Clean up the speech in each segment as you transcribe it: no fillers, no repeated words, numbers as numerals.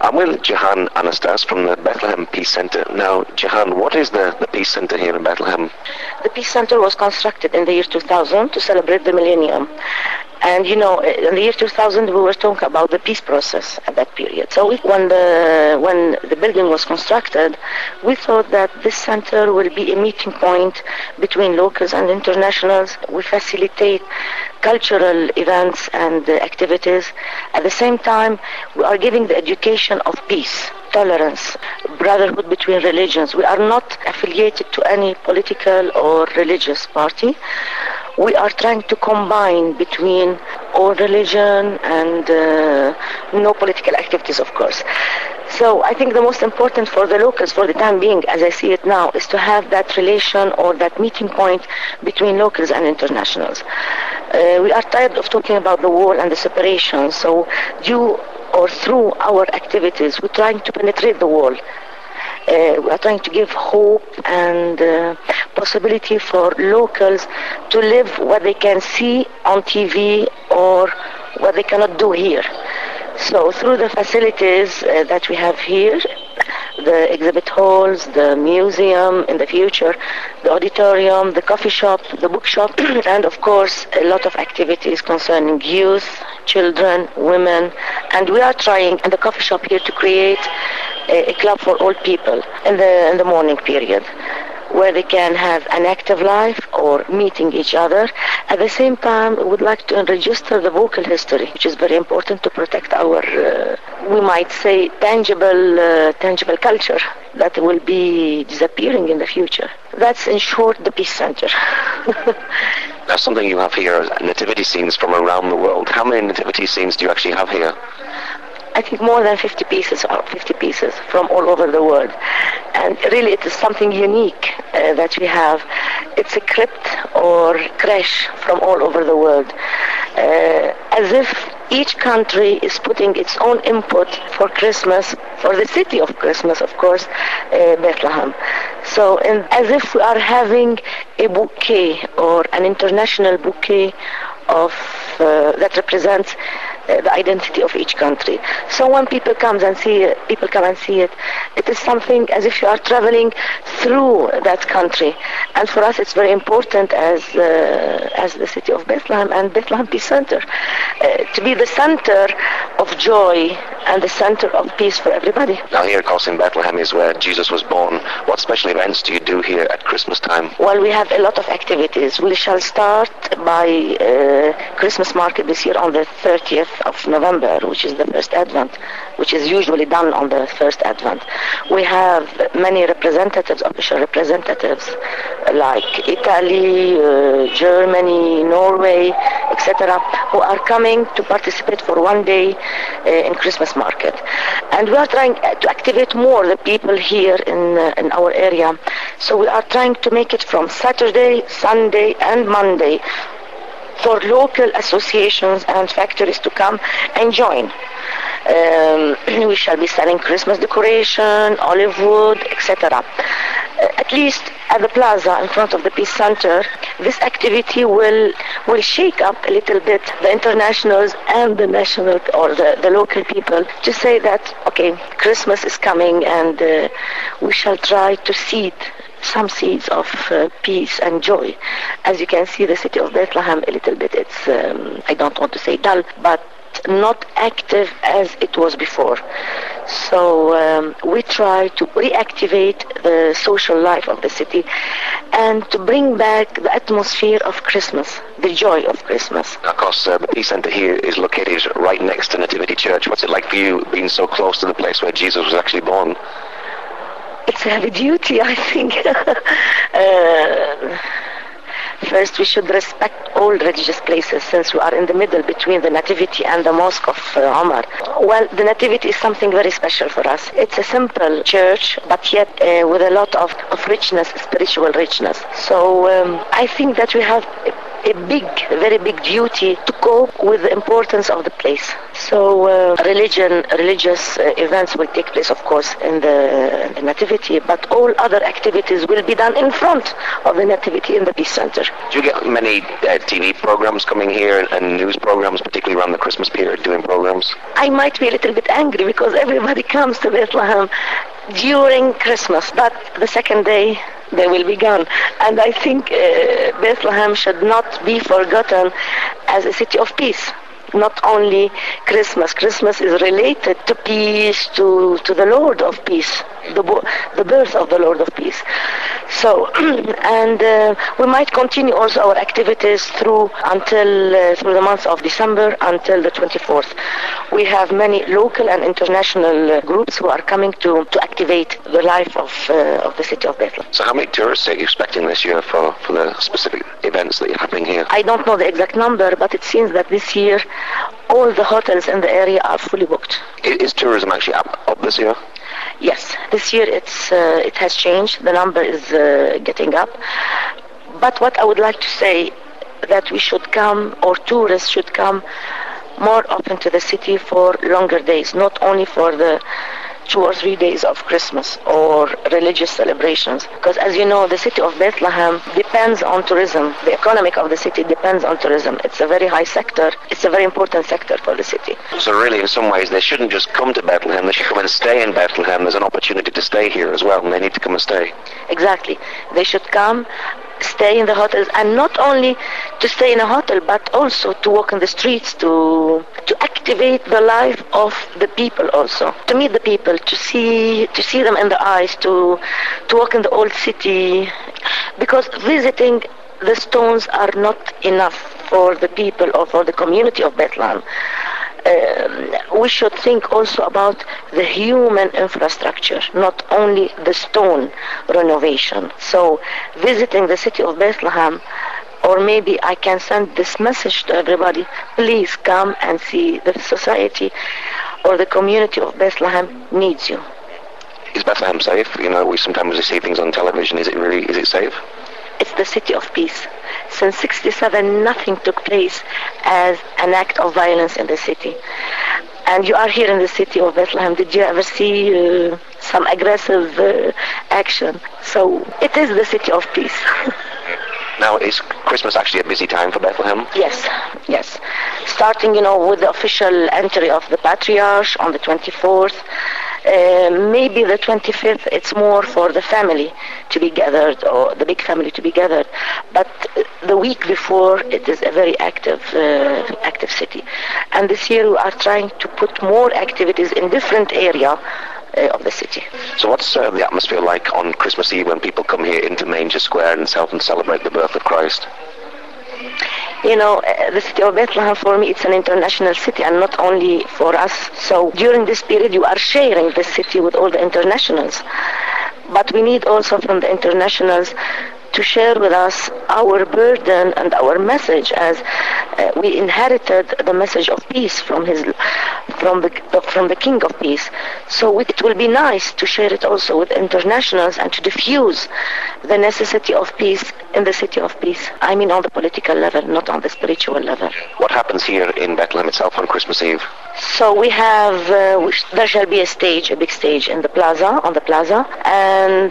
I'm with Jihan Anistas from the Bethlehem Peace Center. Now, Jihan, what is the Peace Center here in Bethlehem? The Peace Center was constructed in the year 2000 to celebrate the millennium. And in the year 2000, we were talking about the peace process at that period. So when the building was constructed, we thought that this center will be a meeting point between locals and internationals. We facilitate cultural events and activities. At the same time, we are giving the education of peace, tolerance, brotherhood between religions. We are not affiliated to any political or religious party. We are trying to combine between all religion and no political activities, of course. So I think the most important for the locals for the time being, as I see it now, is to have that relation or that meeting point between locals and internationals. We are tired of talking about the wall and the separation, so through our activities, we're trying to penetrate the wall. We are trying to give hope and possibility for locals to live what they can see on TV or what they cannot do here. So through the facilities that we have here, the exhibit halls, the museum in the future, the auditorium, the coffee shop, the bookshop, and of course a lot of activities concerning youth, children, women, and we are trying in the coffee shop here to create a club for all people in the morning period, where they can have an active life or meeting each other. At the same time, we would like to register the vocal history, which is very important to protect our, we might say, tangible culture that will be disappearing in the future. That's, in short, the Peace Center. Now, something you have here is nativity scenes from around the world. How many nativity scenes do you actually have here? I think more than 50 pieces from all over the world. And really it is something unique that we have. It's a crypt or creche from all over the world. As if each country is putting its own input for Christmas, for the city of Christmas, of course, Bethlehem. So as if we are having a bouquet or an international bouquet of that represents the identity of each country. So when people come and see it, it is something as if you are traveling through that country. And for us, it's very important as the city of Bethlehem and Bethlehem Peace Center to be the center of joy and the center of peace for everybody. Now here, of course, in Bethlehem is where Jesus was born. What special events do you do here at Christmas time? Well, we have a lot of activities. We shall start by Christmas market this year on the 30th of November, which is the first Advent, which is usually done on the first Advent. We have many representatives, official representatives, like Italy, Germany, Norway, etc., who are coming to participate for one day in Christmas market. And we are trying to activate more the people here in our area. So we are trying to make it from Saturday, Sunday, and Monday for local associations and factories to come and join. We shall be selling Christmas decoration, olive wood, etc. At least at the plaza in front of the Peace Center, this activity will shake up a little bit the internationals and the national or the local people to say that, okay, Christmas is coming and we shall try to seed some seeds of peace and joy. As you can see, the city of Bethlehem a little bit, it's, I don't want to say dull, but not active as it was before. So we try to reactivate the social life of the city and to bring back the atmosphere of Christmas, the joy of Christmas. Of course, the Peace Center here is located right next to Nativity Church. What's it like for you being so close to the place where Jesus was actually born? It's a heavy duty, I think. First, we should respect all religious places since we are in the middle between the Nativity and the Mosque of Omar. Well, the Nativity is something very special for us. It's a simple church, but yet with a lot of richness, spiritual richness. So I think that we have a very big duty to cope with the importance of the place. So religious events will take place, of course, in the Nativity, but all other activities will be done in front of the Nativity in the Peace Center. Do you get many TV programs coming here and news programs, particularly around the Christmas period, doing programs? I might be a little bit angry because everybody comes to Bethlehem during Christmas, but the second day they will be gone. And I think Bethlehem should not be forgotten as a city of peace. Not only Christmas. Christmas is related to peace, to the Lord of peace, the birth of the Lord of peace. So, and we might continue also our activities through the month of December until the 24th. We have many local and international groups who are coming to activate the life of the city of Bethlehem. So how many tourists are you expecting this year for the specific events that are happening here? I don't know the exact number, but it seems that this year all the hotels in the area are fully booked. Is tourism actually up this year? Yes, this year it has changed. The number is getting up. But what I would like to say, that we should come, or tourists should come more often to the city for longer days, not only for the 2 or 3 days of Christmas or religious celebrations. Because as you know, the city of Bethlehem depends on tourism. The economic of the city depends on tourism. It's a very high sector. It's a very important sector for the city. So really, in some ways, they shouldn't just come to Bethlehem. They should come and stay in Bethlehem. There's an opportunity to stay here as well, and they need to come and stay. Exactly. They should come, stay in the hotels, and not only to stay in a hotel, but also to walk in the streets, to activate the life of the people also, to meet the people, to see them in the eyes, to walk in the old city, because visiting the stones are not enough for the people or for the community of Bethlehem. We should think also about the human infrastructure, not only the stone renovation. So visiting the city of Bethlehem, or maybe I can send this message to everybody: please come and see the society or the community of Bethlehem needs you. Is Bethlehem safe? You know, we sometimes see things on television. Is it safe? It's the city of peace. Since 1967, nothing took place as an act of violence in the city. And you are here in the city of Bethlehem. Did you ever see some aggressive action? So it is the city of peace. Now, is Christmas actually a busy time for Bethlehem? Yes. Starting, with the official entry of the Patriarch on the 24th, maybe the 25th, it's more for the family to be gathered, or the big family to be gathered. But the week before, it is a very active city. And this year we are trying to put more activities in different areas of the city. So what's the atmosphere like on Christmas Eve when people come here into Manger Square and celebrate the birth of Christ? The city of Bethlehem, for me, it's an international city, and not only for us. So during this period, you are sharing the city with all the internationals. But we need also from the internationals to share with us our burden and our message, as we inherited the message of peace from the King of Peace. So it will be nice to share it also with internationals and to diffuse the necessity of peace in the city of peace. I mean on the political level, not on the spiritual level. What happens here in Bethlehem itself on Christmas Eve? So we have, there shall be a big stage on the plaza, and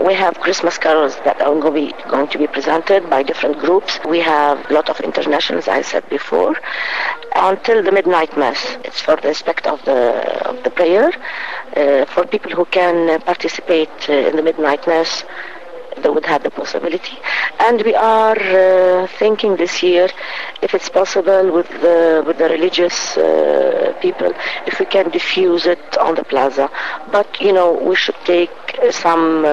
we have Christmas carols that are going to be presented by different groups. We have a lot of internationals, I said before, until the midnight mass. It's for the respect of the prayer, for people who can participate in the midnight mass. They would have the possibility, and we are thinking this year, if it's possible, with the religious people, if we can diffuse it on the plaza. But we should take some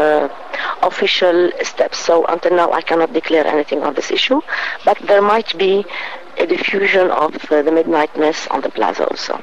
official steps. So until now, I cannot declare anything on this issue, but there might be a diffusion of the midnight mass on the plaza also.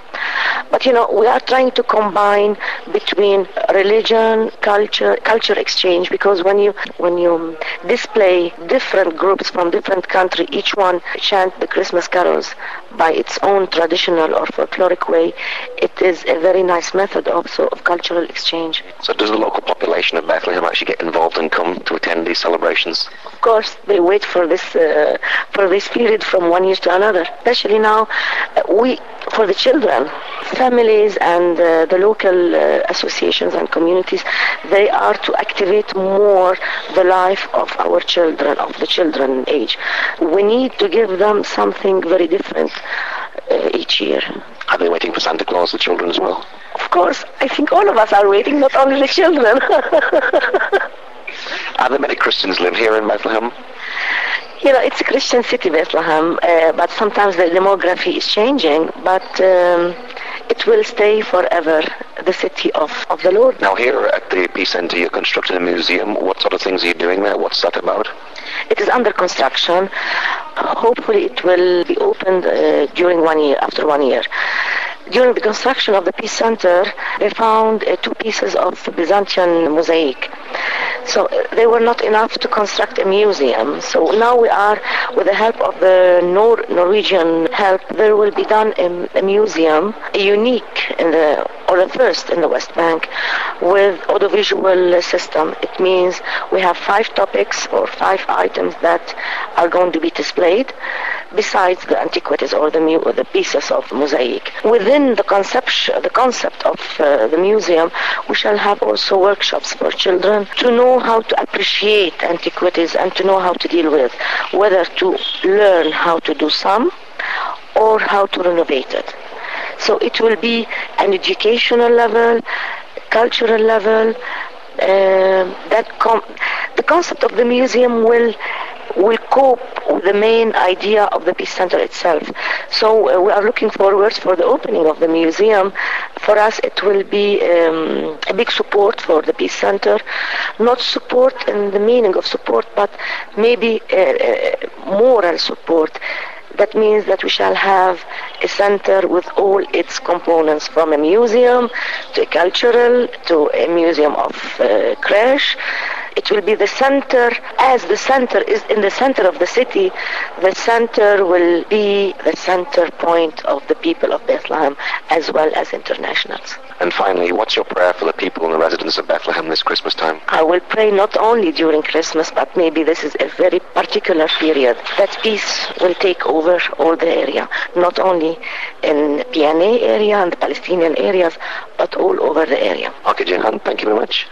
But we are trying to combine between religion, culture exchange, because when you display different groups from different countries, each one chant the Christmas carols by its own traditional or folkloric way, it is a very nice method also of cultural exchange. So does the local population of Bethlehem actually get involved and come to attend these celebrations? Of course, they wait for this period from 1 year to another. Especially now, for the children, families and the local associations and communities, they are to activate more the life of our children, of the children age. We need to give them something very different each year. Are they waiting for Santa Claus, the children as well? Of course, I think all of us are waiting, not only the children. Are there many Christians live here in Bethlehem? You know, it's a Christian city, Bethlehem, but sometimes the demography is changing, but it will stay forever the city of the Lord. Now here at the Peace Center, you're constructing a museum. What sort of things are you doing there? What's that about? It is under construction. Hopefully it will be opened after 1 year. During the construction of the Peace Center, they found 2 pieces of Byzantine mosaic. So they were not enough to construct a museum. So now we are, with the help of the Norwegian help, there will be done a museum, unique the first in the West Bank, with audiovisual system. It means we have 5 topics or 5 items that are going to be displayed, besides the antiquities or the pieces of mosaic. Within the concept of the museum, we shall have also workshops for children to know how to appreciate antiquities and to know how to deal with, whether to learn how to do some or how to renovate it. So it will be an educational level, cultural level. The concept of the museum will cope with the main idea of the Peace Center itself. So we are looking forward for the opening of the museum. For us, it will be a big support for the Peace Center. Not support in the meaning of support, but maybe moral support. That means that we shall have a center with all its components, from a museum to a cultural to a museum of creche. It will be the center. As the center is in the center of the city, the center will be the center point of the people of Bethlehem as well as internationals. And finally, what's your prayer for the people and the residents of Bethlehem this Christmas time? I will pray not only during Christmas, but maybe this is a very particular period, that peace will take over all the area, not only in PNA area and the Palestinian areas, but all over the area. Okay, Jihan, thank you very much.